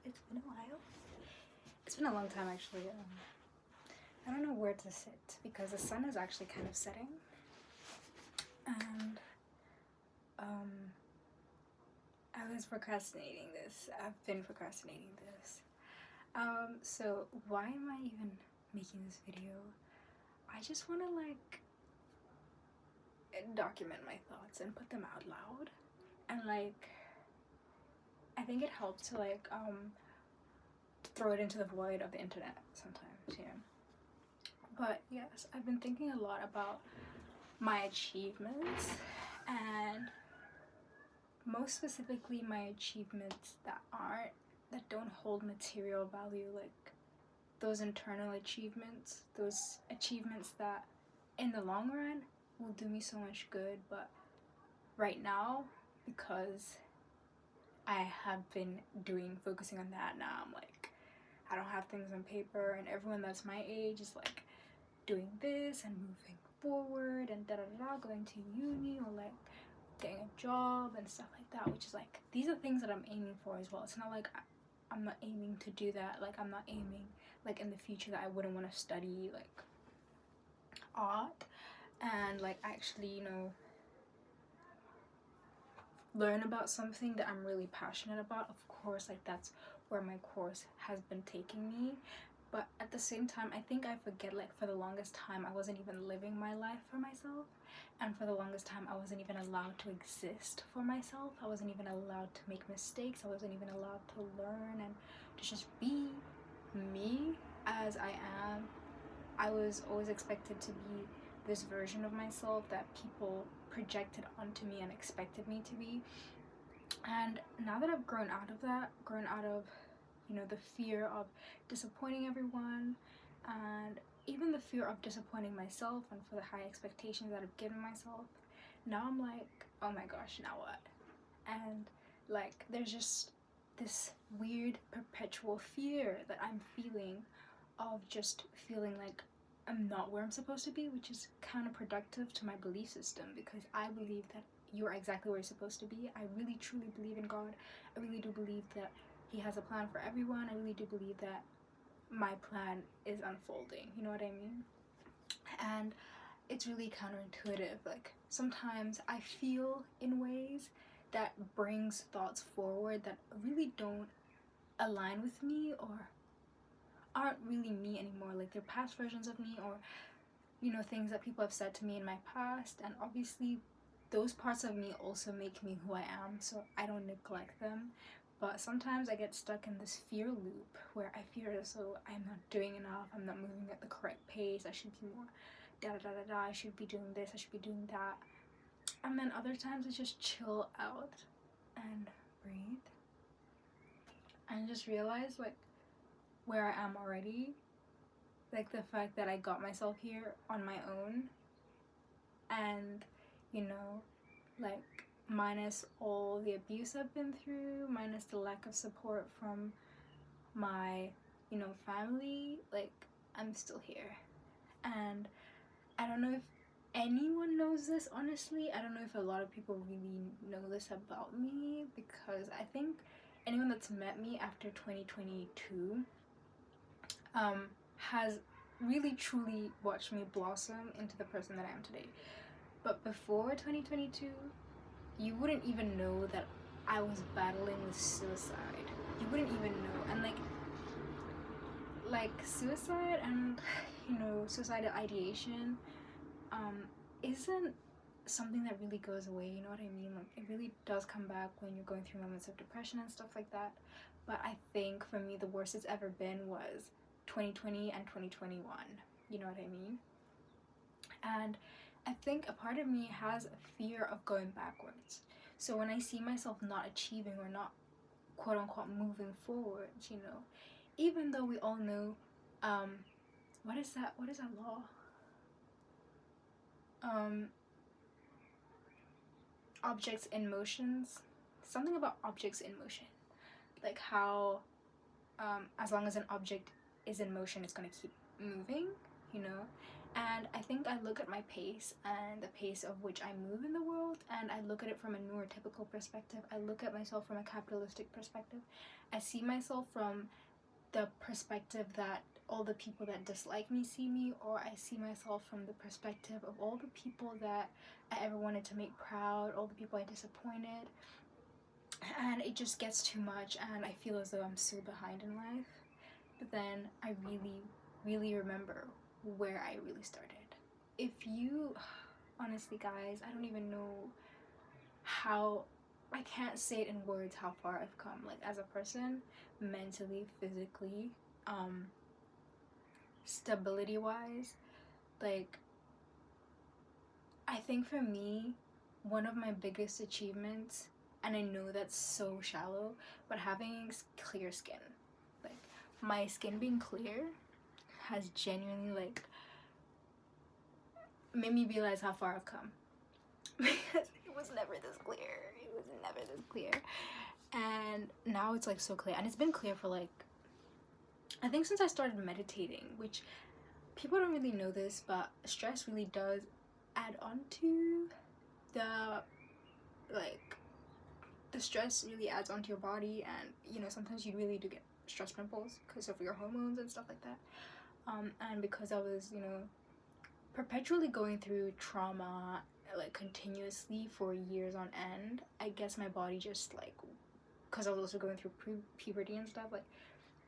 It's been a while. It's been a long time actually. I don't know where to sit because the sun is actually kind of setting, and I was procrastinating this. I've been procrastinating this. So why am I even making this video? I just want to document my thoughts and put them out loud, and I think it helps to throw it into the void of the internet sometimes, But yes, I've been thinking a lot about my achievements, and most specifically my achievements that don't hold material value, like those internal achievements, those achievements that in the long run will do me so much good. But right now, because I have been focusing on that now, I'm like, I don't have things on paper, and everyone that's my age is like doing this and moving forward and going to uni or like getting a job and stuff like that, which is like, these are things that I'm aiming for as well. It's not like I'm not aiming to do that. Like, I'm not aiming like in the future that I wouldn't want to study like art and like actually learn about something that I'm really passionate about. Of course, like that's where my course has been taking me. But at the same time, I think I forget, like, for the longest time I wasn't even living my life for myself, and for the longest time I wasn't even allowed to exist for myself. I wasn't even allowed to make mistakes. I wasn't even allowed to learn and to just be me as I am. I was always expected to be this version of myself that people projected onto me and expected me to be. And now that I've grown out of that, the fear of disappointing everyone, and even the fear of disappointing myself, and for the high expectations that I've given myself, now I'm like, oh my gosh, now what? And like, there's just this weird perpetual fear that I'm feeling, of just feeling like I'm not where I'm supposed to be, which is counterproductive to my belief system, because I believe that you're exactly where you're supposed to be. I really truly believe in God. I really do believe that He has a plan for everyone. I really do believe that my plan is unfolding, you know what I mean? And it's really counterintuitive. Like, sometimes I feel in ways that brings thoughts forward that really don't align with me, or aren't really me anymore. Like, they're past versions of me, or things that people have said to me in my past. And obviously those parts of me also make me who I am, so I don't neglect them. But sometimes I get stuck in this fear loop where I fear as though I'm not doing enough, I'm not moving at the correct pace, I should be more I should be doing this, I should be doing that. And then other times I just chill out and breathe and just realize like where I am already, like the fact that I got myself here on my own, and like, minus all the abuse I've been through, minus the lack of support from my family, like, I'm still here. And I don't know if anyone knows this, honestly. I don't know if a lot of people really know this about me, because I think anyone that's met me after 2022 has really truly watched me blossom into the person that I am today. But before 2022, you wouldn't even know that I was battling with suicide. You wouldn't even know. And like suicide and suicidal ideation isn't something that really goes away, you know what I mean? Like, it really does come back when you're going through moments of depression and stuff like that. But I think for me, the worst it's ever been was 2020 and 2021, you know what I mean? And I think a part of me has a fear of going backwards. So when I see myself not achieving or not quote unquote moving forward, even though we all know, what is that law? Objects in motions, something about objects in motion, like how as long as an object is in motion, it's going to keep moving, And I think I look at my pace and the pace of which I move in the world, and I look at it from a neurotypical perspective. I look at myself from a capitalistic perspective. I see myself from the perspective that all the people that dislike me see me, or I see myself from the perspective of all the people that I ever wanted to make proud, all the people I disappointed. And it just gets too much, and I feel as though I'm so behind in life. But then I really, really remember where I really started. If you, honestly, guys, I don't even know how, I can't say it in words how far I've come, like as a person, mentally, physically, stability wise. Like, I think for me, one of my biggest achievements, and I know that's so shallow, but having clear skin. Like, my skin being clear has genuinely, like, made me realize how far I've come. Because it was never this clear. It was never this clear. And now it's, like, so clear. And it's been clear for, like, I think since I started meditating, which people don't really know this, but stress really does add on to the, like, the stress really adds onto your body, and you know, sometimes you really do get stress pimples because of your hormones and stuff like that. And because I was, you know, perpetually going through trauma, like continuously for years on end, I guess my body just, like, because I was also going through puberty and stuff, like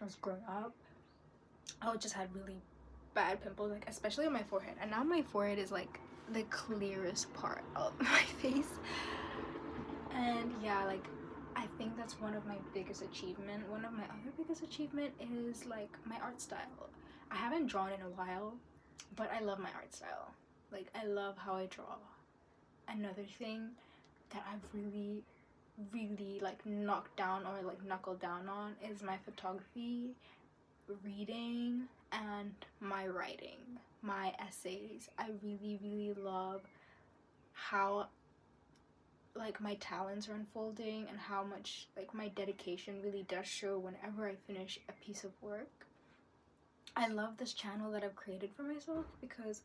I was growing up, I just had really bad pimples, like especially on my forehead. And now my forehead is like the clearest part of my face. And yeah, like I think that's one of my biggest achievement. One of my other biggest achievement is like my art style. I haven't drawn in a while, but I love my art style. Like I love how I draw. Another thing that I've really, really like knocked down or like knuckled down on is my photography, reading, and my writing, my essays. I really, really love how like my talents are unfolding and how much like my dedication really does show whenever I finish a piece of work. I love this channel that I've created for myself because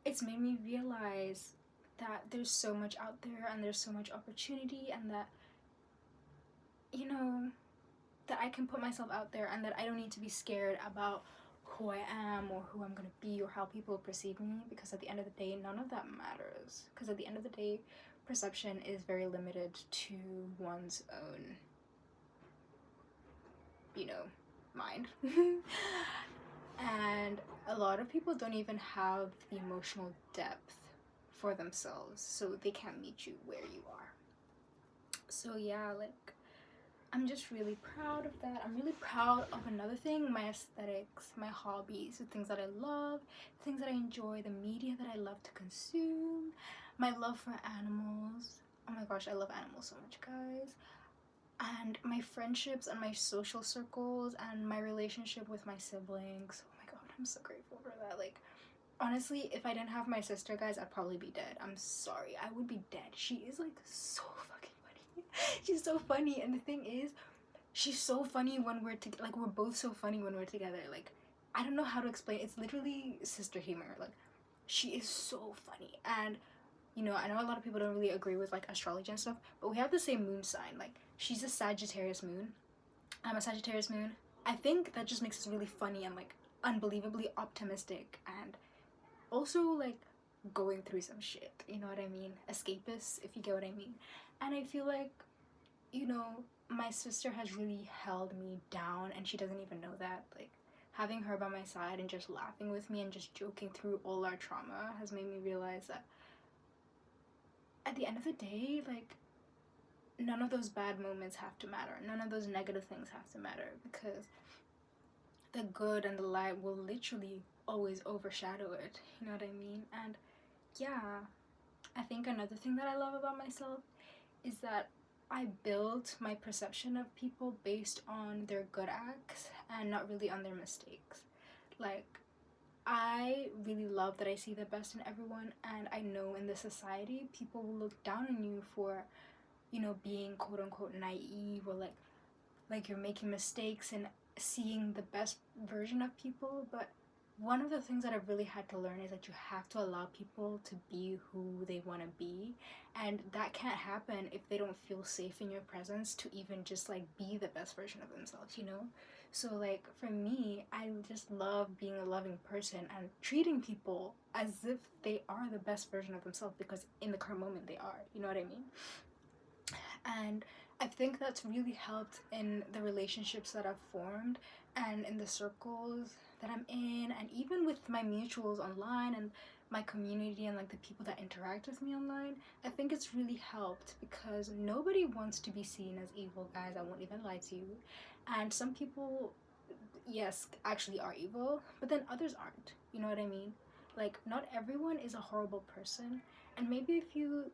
it's made me realize that there's so much out there and there's so much opportunity, and that, you know, that I can put myself out there and that I don't need to be scared about who I am or who I'm gonna be or how people perceive me, because at the end of the day, none of that matters. Because at the end of the day, perception is very limited to one's own, you know, mind. And a lot of people don't even have the emotional depth for themselves, so they can't meet you where you are. So yeah, like I'm just really proud of that. I'm really proud of another thing, my aesthetics, my hobbies, the things that I love, the things that I enjoy, the media that I love to consume, my love for animals. Oh my gosh, I love animals so much, guys. And my friendships and my social circles and my relationship with my siblings. Oh my god, I'm so grateful for that. Like, honestly, if I didn't have my sister, guys, I'd probably be dead. I'm sorry, I would be dead. She is like so fucking funny. She's so funny, and the thing is, she's so funny when we're like we're both so funny when we're together. Like I don't know how to explain. It's literally sister humor. Like she is so funny, and you know, I know a lot of people don't really agree with like astrology and stuff, but we have the same moon sign. Like she's a Sagittarius moon. I'm a Sagittarius moon. I think that just makes us really funny and like unbelievably optimistic, and also like going through some shit, you know what I mean? Escapists, if you get what I mean. And I feel like, you know, my sister has really held me down, and she doesn't even know that. Like having her by my side and just laughing with me and just joking through all our trauma has made me realize that at the end of the day, like none of those bad moments have to matter. None of those negative things have to matter, because the good and the light will literally always overshadow it. You know what I mean? And yeah, I think another thing that I love about myself is that I build my perception of people based on their good acts and not really on their mistakes. Like, I really love that I see the best in everyone, and I know in this society people will look down on you for, you know, being quote unquote naive, or like you're making mistakes and seeing the best version of people. But one of the things that I've really had to learn is that you have to allow people to be who they want to be, and that can't happen if they don't feel safe in your presence to even just like be the best version of themselves, you know? So like for me, I just love being a loving person and treating people as if they are the best version of themselves, because in the current moment they are, you know what I mean? And I think that's really helped in the relationships that I've formed and in the circles that I'm in, and even with my mutuals online and my community and like the people that interact with me online. I think it's really helped because nobody wants to be seen as evil, guys. I won't even lie to you. And some people, yes, actually are evil, but then others aren't. You know what I mean? Like, not everyone is a horrible person. And maybe if you,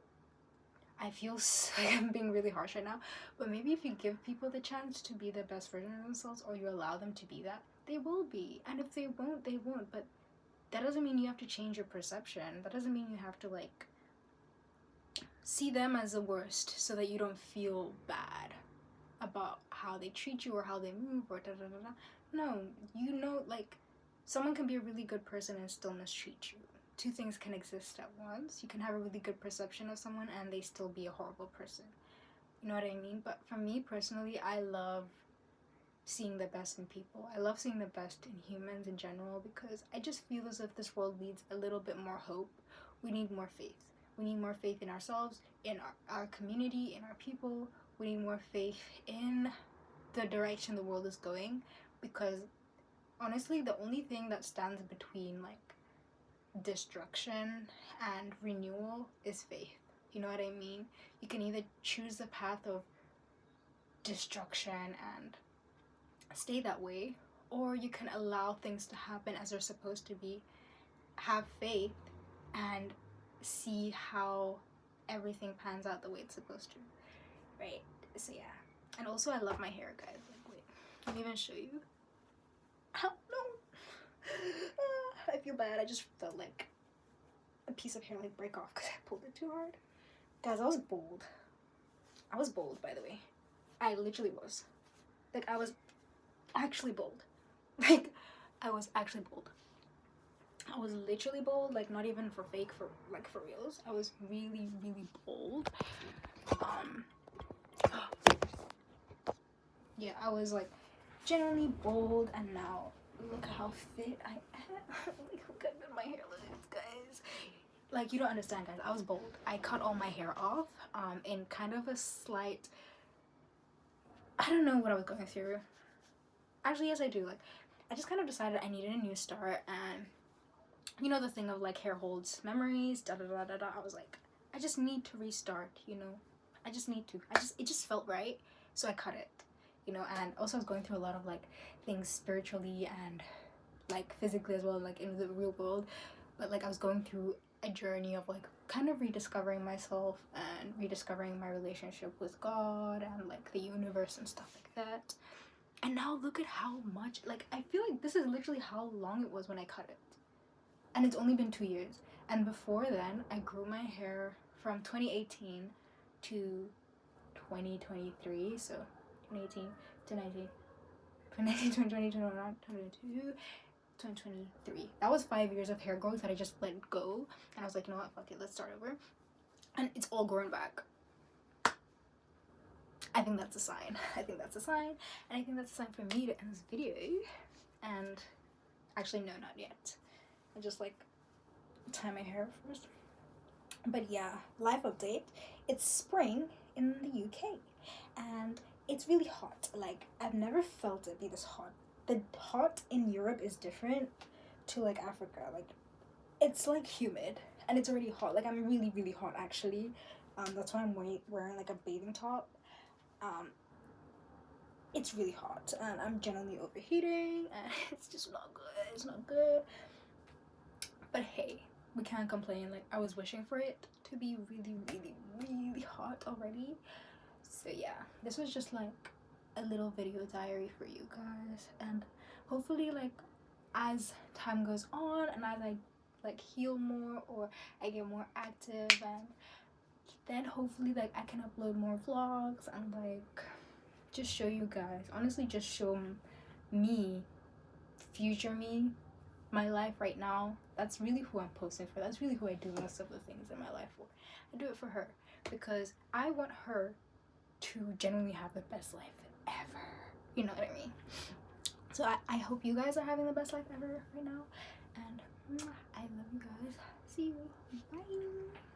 I feel like I'm being really harsh right now, but maybe if you give people the chance to be the best version of themselves, or you allow them to be that, they will be. And if they won't, they won't. But that doesn't mean you have to change your perception. That doesn't mean you have to like see them as the worst so that you don't feel bad about how they treat you or how they move or da da da da. No, you know, like, someone can be a really good person and still mistreat you. Two things can exist at once. You can have a really good perception of someone and they still be a horrible person. You know what I mean? But for me personally, I love seeing the best in people. I love seeing the best in humans in general because I just feel as if this world needs a little bit more hope. We need more faith. We need more faith in ourselves, in our community, in our people. We need more faith in the direction the world is going, because honestly, the only thing that stands between like destruction and renewal is faith. You know what I mean? You can either choose the path of destruction and stay that way, or you can allow things to happen as they're supposed to be, have faith, and see how everything pans out the way it's supposed to, right? So yeah. And also, I love my hair, guys. Like, wait, let me even show you. Oh, no. I feel bad. I just felt like a piece of hair like break off because I pulled it too hard. Guys, I was bold. I was bold, by the way. I literally was. Like, I was actually bold. Like, I was actually bold. I was literally bold, like, not even for fake, for like for reals. I was really, really bold. Yeah, I was like genuinely bold, and now look how fit I am. Like, look how good my hair looks, guys. Like, you don't understand, guys. I was bold. I cut all my hair off, in kind of a slight, I don't know what I was going through. Actually, yes, I do. Like, I just kind of decided I needed a new start, and you know the thing of like hair holds memories, da da da da da. I was like, I just need to restart, you know. I just need to. It just felt right, so I cut it, you know. And also, I was going through a lot of like things spiritually and like physically as well, like in the real world. But like I was going through a journey of like kind of rediscovering myself and rediscovering my relationship with God and like the universe and stuff like that. And now look at how much, like, I feel like this is literally how long it was when I cut it. And it's only been 2 years. And before then, I grew my hair from 2018 to 2023. So 2018 to 19, 2019, 2020, 2022, 2023. That was 5 years of hair growth that I just let go. And I was like, you know what, fuck it, let's start over. And it's all growing back. I think that's a sign. I think that's a sign. And I think that's a sign for me to end this video. And actually, no, not yet. I just like tie my hair first. But yeah, life update. It's spring in the UK and it's really hot. Like, I've never felt it be this hot. The hot in Europe is different to like Africa. Like, it's like humid and it's already hot. Like, I'm really, really hot actually. That's why I'm wearing like a bathing top. It's really hot and I'm generally overheating and it's just not good. It's not good. But hey, we can't complain. Like, I was wishing for it to be really, really, really hot already. So yeah, this was just like a little video diary for you guys, and hopefully, like, as time goes on and as I like heal more or I get more active, and then hopefully like I can upload more vlogs and like just show you guys, honestly, just show me, future me, my life right now, that's really who I'm posting for. That's really who I do most of the things in my life for. I do it for her because I want her to genuinely have the best life ever. You know what I mean? So I hope you guys are having the best life ever right now. And I love you guys. See you. Bye.